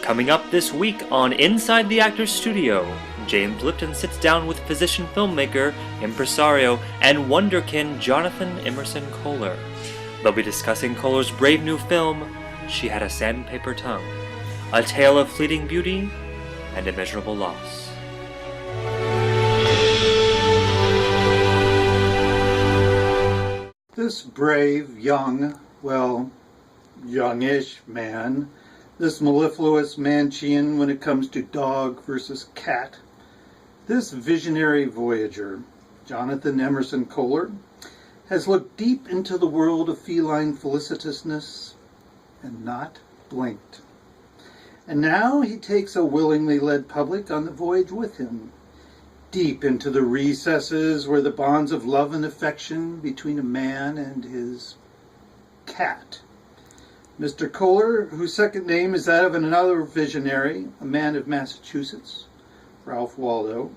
Coming up this week on Inside the Actors Studio, James Lipton sits down with physician filmmaker, impresario, and wonderkin Jonathan Emerson Kohler. They'll be discussing Kohler's brave new film, She Had a Sandpaper Tongue, a tale of fleeting beauty and immeasurable loss. This brave, young, youngish man, this mellifluous Manchian when it comes to dog versus cat, this visionary voyager, Jonathan Emerson Kohler, has looked deep into the world of feline felicitousness and not blinked. And now he takes a willingly led public on the voyage with him, deep into the recesses where the bonds of love and affection between a man and his cat. Mr. Kohler, whose second name is that of another visionary, a man of Massachusetts, Ralph Waldo,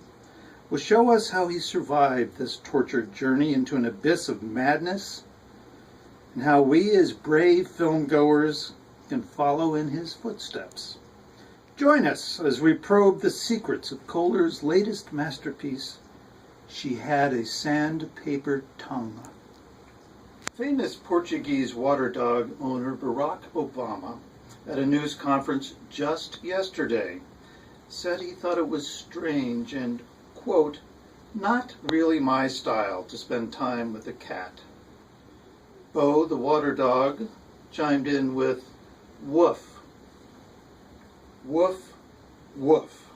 will show us how he survived this tortured journey into an abyss of madness, and how we as brave filmgoers can follow in his footsteps. Join us as we probe the secrets of Kohler's latest masterpiece, She Had a Sandpaper Tongue. Famous Portuguese water dog owner Barack Obama, at a news conference just yesterday, said he thought it was strange and, quote, not really my style to spend time with a cat. Bo, the water dog, chimed in with, woof, woof, woof.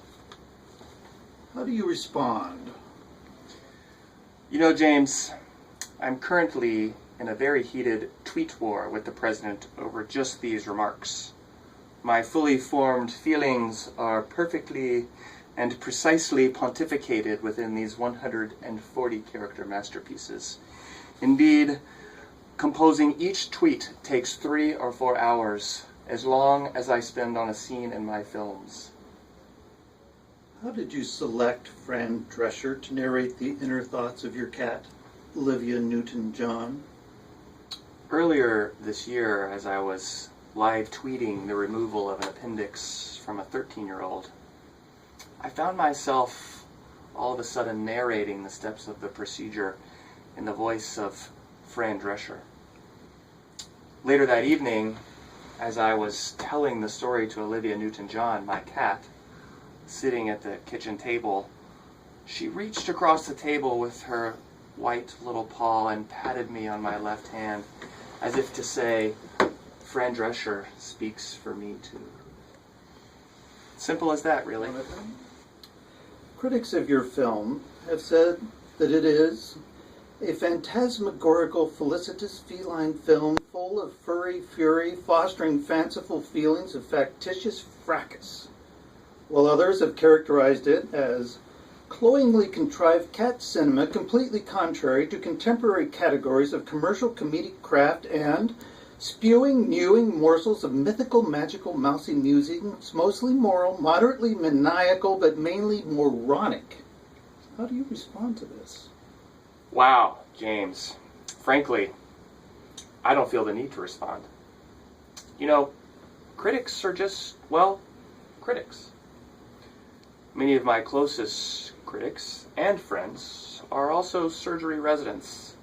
How do you respond? You know, James, I'm currently in a very heated tweet war with the president over just these remarks. My fully formed feelings are perfectly and precisely pontificated within these 140 character masterpieces. Indeed, composing each tweet takes 3 or 4 hours, as long as I spend on a scene in my films. How did you select Fran Drescher to narrate the inner thoughts of your cat, Olivia Newton-John? Earlier this year, as I was live tweeting the removal of an appendix from a 13-year-old, I found myself all of a sudden narrating the steps of the procedure in the voice of Fran Drescher. Later that evening, as I was telling the story to Olivia Newton-John, my cat, sitting at the kitchen table, she reached across the table with her white little paw and patted me on my left hand, as if to say, Fran Drescher speaks for me too. Simple as that, really. Critics of your film have said that it is a phantasmagorical, felicitous feline film full of furry fury, fostering fanciful feelings of factitious fracas, while others have characterized it as cloyingly contrived cat cinema completely contrary to contemporary categories of commercial comedic craft and spewing, mewing morsels of mythical, magical, mousy musings, mostly moral, moderately maniacal, but mainly moronic. How do you respond to this? Wow, James. Frankly, I don't feel the need to respond. You know, critics are just, critics. Many of my closest critics and friends are also surgery residents,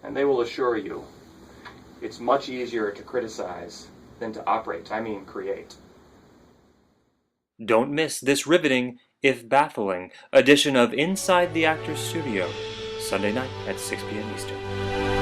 and they will assure you it's much easier to criticize than to create. Don't miss this riveting, if baffling, edition of Inside the Actors Studio, Sunday night at 6 p.m. Eastern.